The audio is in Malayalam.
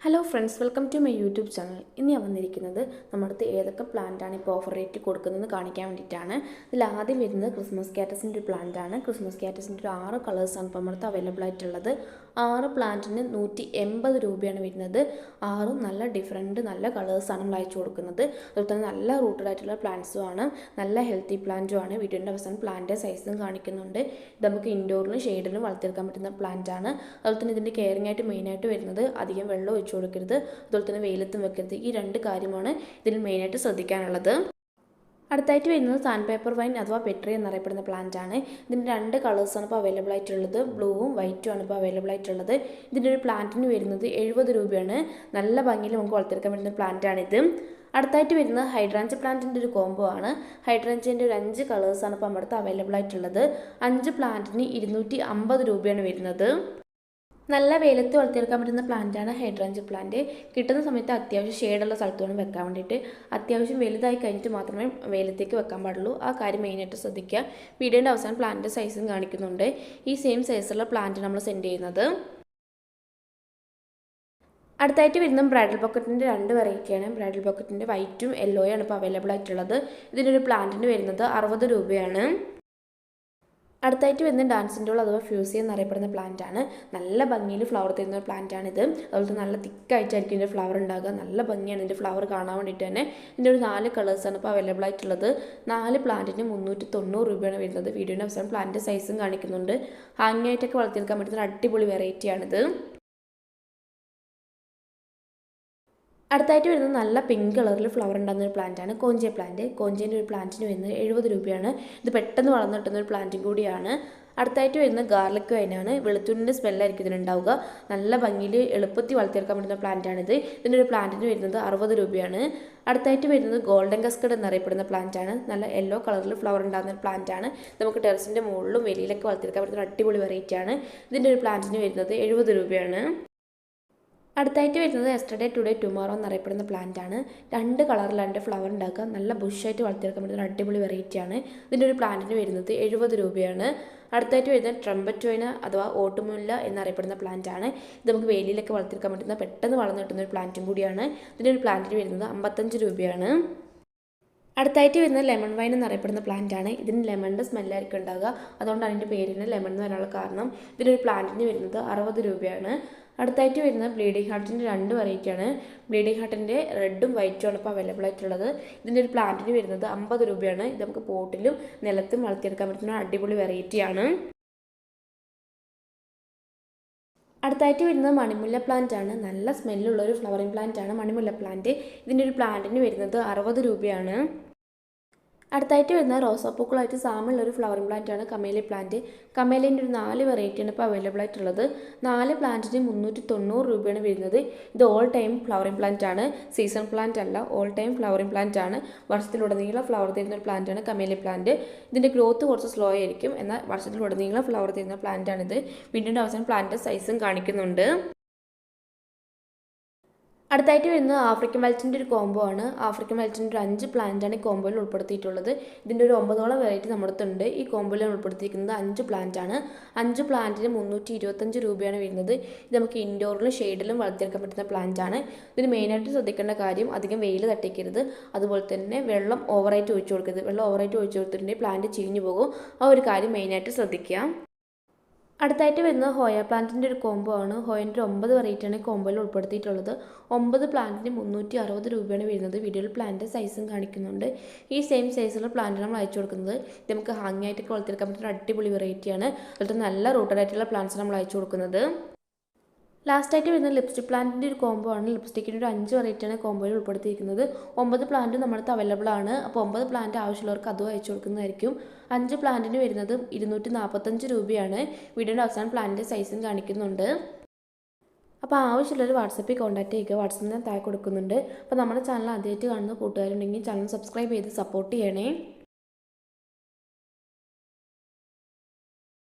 Hello friends, welcome to my YouTube channel. ഇന്ന് ഞാൻ വന്നിരിക്കുന്നത് നമ്മുടെ അടുത്ത് ഏതൊക്കെ പ്ലാന്റാണ് ഇപ്പോൾ ഓഫർ റേറ്റ് കൊടുക്കുന്നതെന്ന് കാണിക്കാൻ വേണ്ടിയിട്ടാണ്. ഇതിൽ ആദ്യം വരുന്നത് ക്രിസ്മസ് കാറ്റസിൻ്റെ ഒരു പ്ലാന്റാണ്. ക്രിസ്മസ് കാറ്റസിൻ്റെ ഒരു 6 കളേഴ്സാണ് ഇപ്പോൾ നമ്മുടെ അടുത്ത് അവൈലബിൾ ആയിട്ടുള്ളത്. 6 പ്ലാന്റിന് 180 രൂപയാണ് വരുന്നത്. 6 നല്ല ഡിഫറെൻറ്റ് നല്ല കളേഴ്സാണ് നമ്മൾ അയച്ചു കൊടുക്കുന്നത്. അതുപോലെ തന്നെ നല്ല റൂട്ടഡ് ആയിട്ടുള്ള പ്ലാന്റ്സും ആണ്, നല്ല ഹെൽത്തി പ്ലാന്റും ആണ്. വീഡിയോൻ്റെ അവസാനം പ്ലാന്റ് സൈസും കാണിക്കുന്നുണ്ട്. ഇത് നമുക്ക് ഇൻഡോറിലും ഷെയ്ഡിലും വളർത്തിയെടുക്കാൻ പറ്റുന്ന പ്ലാന്റ് ആണ്. അതുപോലെ തന്നെ ഇതിൻ്റെ കെയറിംഗ് ആയിട്ട് മെയിനായിട്ട് വരുന്നത് അധികം വെള്ളം ഒഴിച്ചു കൊടുക്കരുത്, അതുപോലെ തന്നെ വെയിലത്തും വെക്കരുത്. ഈ 2 കാര്യമാണ് ഇതിൽ മെയിനായിട്ട് ശ്രദ്ധിക്കാനുള്ളത്. അടുത്തായിട്ട് വരുന്നത് സാൻഡ് പേപ്പർ വൈൻ അഥവാ പെട്രി എന്നറിയപ്പെടുന്ന പ്ലാന്റ് ആണ്. ഇതിൻ്റെ 2 കളേഴ്സാണ് ഇപ്പോൾ അവൈലബിൾ ആയിട്ടുള്ളത്. ബ്ലൂവും വൈറ്റും ആണ് ഇപ്പോൾ അവൈലബിൾ ആയിട്ടുള്ളത്. ഇതിൻ്റെ ഒരു പ്ലാന്റിന് വരുന്നത് 70 രൂപയാണ്. നല്ല ഭംഗിയിൽ നമുക്ക് വളർത്തിയെടുക്കാൻ പറ്റുന്ന പ്ലാന്റാണിത്. അടുത്തായിട്ട് വരുന്നത് ഹൈഡ്രാഞ്ച് പ്ലാന്റിൻ്റെ ഒരു കോംബോ ആണ്. ഹൈഡ്രാഞ്ചിൻ്റെ ഒരു 5 കളേഴ്സാണ് ഇപ്പോൾ നമ്മുടെ അടുത്ത് അവൈലബിൾ ആയിട്ടുള്ളത്. 5 പ്ലാന്റിന് 250 രൂപയാണ് വരുന്നത്. നല്ല വെയിലത്ത് വളർത്തിയെടുക്കാൻ പറ്റുന്ന പ്ലാന്റാണ് ഹൈഡ്രാഞ്ച് പ്ലാന്റ്. കിട്ടുന്ന സമയത്ത് അത്യാവശ്യം ഷെയ്ഡുള്ള സ്ഥലത്ത് വേണം വെക്കാൻ വേണ്ടിയിട്ട്. അത്യാവശ്യം വലുതായി കഴിഞ്ഞിട്ട് മാത്രമേ വെയിലത്തേക്ക് വെക്കാൻ പാടുള്ളൂ. ആ കാര്യം മെയിനായിട്ട് ശ്രദ്ധിക്കുക. വീഡിയോൻ്റെ അവസാനം പ്ലാന്റിൻ്റെ സൈസും കാണിക്കുന്നുണ്ട്. ഈ സെയിം സൈസുള്ള പ്ലാന്റ് നമ്മൾ സെൻഡ് ചെയ്യുന്നത്. അടുത്തായിട്ട് വരുന്ന ബ്രൈഡൽ പോക്കറ്റിൻ്റെ 2 വെറൈറ്റിയാണ്. ബ്രൈഡൽ പോക്കറ്റിൻ്റെ വൈറ്റും യെല്ലോയാണ് ഇപ്പോൾ അവൈലബിൾ ആയിട്ടുള്ളത്. ഇതിൻ്റെ ഒരു പ്ലാന്റിന് വരുന്നത് 60 രൂപയാണ്. അടുത്തായിട്ട് വരുന്ന ഡാൻസിൻ്റെ ഡോൾ അഥവാ ഫ്യൂസി എന്നറിയപ്പെടുന്ന പ്ലാന്റ് ആണ്. നല്ല ഭംഗിയിൽ ഫ്ലവർ തരുന്ന ഒരു പ്ലാന്റ് ആണിത്. അതുപോലെ നല്ല തിക്കായിട്ടായിരിക്കും ഇതിൻ്റെ ഫ്ലവർ ഉണ്ടാകുക. നല്ല ഭംഗിയാണ് ഇതിൻ്റെ ഫ്ലവർ കാണാൻ വേണ്ടിയിട്ട് തന്നെ. ഇതിൻ്റെ ഒരു 4 കളേഴ്സാണ് ഇപ്പോൾ അവൈലബിൾ ആയിട്ടുള്ളത്. 4 പ്ലാന്റിന് 390 രൂപയാണ് വരുന്നത്. വീഡിയോൻ്റെ അവസാനം പ്ലാന്റിൻ്റെ സൈസും കാണിക്കുന്നുണ്ട്. ഹാങ് ആയിട്ടൊക്കെ വളർത്തിയെടുക്കാൻ പറ്റുന്ന അടിപൊളി വെറൈറ്റിയാണിത്. അടുത്തായിട്ട് വരുന്നത് നല്ല പിങ്ക് കളറിൽ ഫ്ലവർ ഉണ്ടാകുന്ന ഒരു പ്ലാന്റാണ് കോഞ്ചിയ പ്ലാന്റ്. കോഞ്ചിയൻ്റെ ഒരു പ്ലാന്റിന് വരുന്നത് 70 രൂപയാണ്. ഇത് പെട്ടെന്ന് വളർന്നു കിട്ടുന്ന ഒരു പ്ലാന്റും കൂടിയാണ്. അടുത്തായിട്ട് വരുന്നത് ഗാർലിക് വൈനാണ്. വെളുത്തുള്ളിൻ്റെ സ്മെല്ലായിരിക്കും ഇതിനുണ്ടാവുക. നല്ല ഭംഗിയിൽ എളുപ്പത്തിൽ വളർത്തിയെടുക്കാൻ പറ്റുന്ന പ്ലാന്റാണിത്. ഇതിൻ്റെ ഒരു പ്ലാന്റിന് വരുന്നത് 60 രൂപയാണ്. അടുത്തായിട്ട് വരുന്നത് ഗോൾഡൻ കസ്കഡ് എന്നറിയപ്പെടുന്ന പ്ലാന്റാണ്. നല്ല യെല്ലോ കളറിൽ ഫ്ലവർ ഉണ്ടാകുന്ന ഒരു പ്ലാന്റാണ്. നമുക്ക് ടെറസിൻ്റെ മുകളിലും വെളിയിലൊക്കെ വളർത്തിയെടുക്കാൻ പറ്റുന്ന അടിപൊളി വെറൈറ്റിയാണ്. ഇതിൻ്റെ ഒരു പ്ലാന്റിന് വരുന്നത് 70 രൂപയാണ്. അടുത്തായിട്ട് വരുന്നത് യെസ്റ്റർഡേ ടുഡേ ടുമോറോ എന്നറിയപ്പെടുന്ന പ്ലാന്റ് ആണ്. 2 കളറിലാണ് ഫ്ലവർ ഉണ്ടാക്കുക. നല്ല ബുഷായിട്ട് വളർത്തിയെടുക്കാൻ പറ്റുന്ന അടിപൊളി വെറൈറ്റിയാണ്. ഇതിൻ്റെ ഒരു പ്ലാന്റിന് വരുന്നത് 70 രൂപയാണ്. അടുത്തായിട്ട് വരുന്നത് ട്രംപറ്റ് വൈന അഥവാ ഓട്ടുമുല്ല എന്നറിയപ്പെടുന്ന പ്ലാന്റ് ആണ്. ഇത് നമുക്ക് വേലിയിലൊക്കെ വളർത്തിയെടുക്കാൻ പറ്റുന്ന പെട്ടെന്ന് വളർന്നു കിട്ടുന്ന ഒരു പ്ലാന്റും കൂടിയാണ്. ഇതിൻ്റെ ഒരു പ്ലാന്റിന് വരുന്നത് 55 രൂപയാണ്. അടുത്തായിട്ട് വരുന്നത് ലെമൺ വൈൻ എന്നറിയപ്പെടുന്ന പ്ലാന്റ് ആണ്. ഇതിന് ലെമണിൻ്റെ സ്മെല്ലായിരിക്കും ഉണ്ടാകുക. അതുകൊണ്ടാണ് അതിൻ്റെ പേരിന് ലെമൺ എന്ന് വരാനുള്ള കാരണം. ഇതിൻ്റെ ഒരു പ്ലാന്റിന് വരുന്നത് 60 രൂപയാണ്. അടുത്തായിട്ട് വരുന്നത് ബ്ലീഡിംഗ് ഹാർട്ടിൻ്റെ 2 വെറൈറ്റിയാണ്. ബ്ലീഡിംഗ് ഹാർട്ടിൻ്റെ റെഡും വൈറ്റും ആണ് ഇപ്പോൾ അവൈലബിൾ ആയിട്ടുള്ളത്. ഇതിൻ്റെ ഒരു പ്ലാന്റിന് വരുന്നത് 50 രൂപയാണ്. ഇത് നമുക്ക് പോട്ടിലും നിലത്തും വളർത്തിയെടുക്കാൻ പറ്റുന്ന അടിപൊളി വെറൈറ്റിയാണ്. അടുത്തായിട്ട് വരുന്നത് മണിമുല്ല പ്ലാന്റ് ആണ്. നല്ല സ്മെല്ലുള്ള ഒരു ഫ്ലവറിങ് പ്ലാന്റ് ആണ് മണിമുല്ല പ്ലാന്റ്. ഇതിൻ്റെ ഒരു പ്ലാന്റിന് വരുന്നത് 60 രൂപയാണ്. അടുത്തായിട്ട് വരുന്ന റോസാപ്പൂക്കളായിട്ട് സാമുള്ള ഒരു ഫ്ലവറിംഗ് പ്ലാന്റ് ആണ് കമേലി പ്ലാന്റ്. കമേലിൻ്റെ ഒരു 4 വെറൈറ്റിയാണ് ഇപ്പോൾ അവൈലബിൾ ആയിട്ടുള്ളത്. 4 പ്ലാന്റിന് 390 രൂപയാണ് വരുന്നത്. ഇത് ഓൾ ടൈം ഫ്ലവറിംഗ് പ്ലാന്റ് ആണ്, സീസൺ പ്ലാന്റ് അല്ല. ഓൾ ടൈം ഫ്ലവറിംഗ് പ്ലാന്റ് ആണ്. വർഷത്തിലുടനീളം ഫ്ലവർ തരുന്ന ഒരു പ്ലാന്റ് ആണ് കമേലി പ്ലാന്റ്. ഇതിൻ്റെ ഗ്രോത്ത് കുറച്ച് സ്ലോ ആയിരിക്കും, എന്നാൽ വർഷത്തിലുടനീളം ഫ്ലവർ തരുന്ന പ്ലാന്റ് ആണിത്. വീടിൻ്റെ അവസാനം പ്ലാന്റിൻ്റെ സൈസും കാണിക്കുന്നുണ്ട്. അടുത്തായിട്ട് വരുന്നത് ആഫ്രിക്കൻ വെൽറ്റിൻ്റെ ഒരു കോംബോ ആണ്. ആഫ്രിക്കൻ വെൽറ്റിൻ്റെ ഒരു 5 പ്ലാന്റാണ് ഈ കോംബോയിൽ ഉൾപ്പെടുത്തിയിട്ടുള്ളത്. ഇതിൻ്റെ ഒരു 9ഓളം വെറൈറ്റി നമ്മുടെ അടുത്തുണ്ട്. ഈ കോംബോയിൽ ഉൾപ്പെടുത്തിയിരിക്കുന്നത് 5 പ്ലാന്റ് ആണ്. 5 പ്ലാന്റിന് 325 രൂപയാണ് വരുന്നത്. ഇത് നമുക്ക് ഇൻഡോറിലും ഷെയ്ഡിലും വളർത്തിയെടുക്കാൻ പറ്റുന്ന പ്ലാന്റ് ആണ്. ഇതിന് മെയിനായിട്ട് ശ്രദ്ധിക്കേണ്ട കാര്യം അധികം വെയിൽ തട്ടിക്കരുത്. അതുപോലെ തന്നെ വെള്ളം ഓവറായിട്ട് ഒഴിച്ചു കൊടുക്കരുത്. വെള്ളം ഓവറായിട്ട് ഒഴിച്ചു കൊടുത്തിട്ടുണ്ടെങ്കിൽ പ്ലാന്റ് ചീഞ്ഞു പോകും. ആ ഒരു കാര്യം മെയിനായിട്ട് ശ്രദ്ധിക്കുക. അടുത്തായിട്ട് വരുന്നത് ഹോയ പ്ലാന്റിൻ്റെ ഒരു കോംബോ ആണ്. ഹോയൻ്റെ 9 വെറൈറ്റിയാണ് കോംബോയിൽ ഉൾപ്പെടുത്തിയിട്ടുള്ളത്. 9 പ്ലാന്റിന് 360 രൂപയാണ് വരുന്നത്. വീഡിയോയിൽ പ്ലാന്റ് സൈസും കാണിക്കുന്നുണ്ട്. ഈ സെയിം സൈസുള്ള പ്ലാന്റ് നമ്മൾ അയച്ചു കൊടുക്കുന്നത്. ഇത് നമുക്ക് ഹാങ് ആയിട്ടൊക്കെ വളർത്തിയെടുക്കാൻ പറ്റുന്ന അടിപൊളി വെറൈറ്റിയാണ്. അതുപോലെ നല്ല റൂട്ടഡ് ആയിട്ടുള്ള പ്ലാന്റ്സ് നമ്മൾ അയച്ചു കൊടുക്കുന്നത്. ലാസ്റ്റായിട്ട് വരുന്ന ലിപ്സ്റ്റിക് പ്ലാന്റിൻ്റെ ഒരു കോംബോ ആണ്. ലിപ്സ്റ്റിക്കിൻ്റെ ഒരു 5 വെറൈറ്റിയാണ് കോംബോയിൽ ഉൾപ്പെടുത്തിയിരിക്കുന്നത്. 9 പ്ലാന്റ് നമ്മുടെ അവൈലബിൾ ആണ്. അപ്പോൾ 9 പ്ലാന്റ് ആവശ്യമുള്ളവർക്ക് അതും അയച്ചു കൊടുക്കുന്നതായിരിക്കും. 5 പ്ലാന്റിന് വരുന്നത് 245 രൂപയാണ്. വീഡിയോയുടെ അവസാനം പ്ലാന്റിൻ്റെ സൈസും കാണിക്കുന്നുണ്ട്. അപ്പോൾ ആവശ്യമുള്ളവർ വാട്സപ്പിൽ കോൺടാക്ട് ചെയ്യുക. വാട്സപ്പിൽ ഞാൻ താഴെ കൊടുക്കുന്നുണ്ട്. അപ്പോൾ നമ്മുടെ ചാനൽ ആദ്യമായിട്ട് കാണുന്ന കൂട്ടുകാരുണ്ടെങ്കിൽ ചാനൽ സബ്സ്ക്രൈബ് ചെയ്ത് സപ്പോർട്ട് ചെയ്യണേ.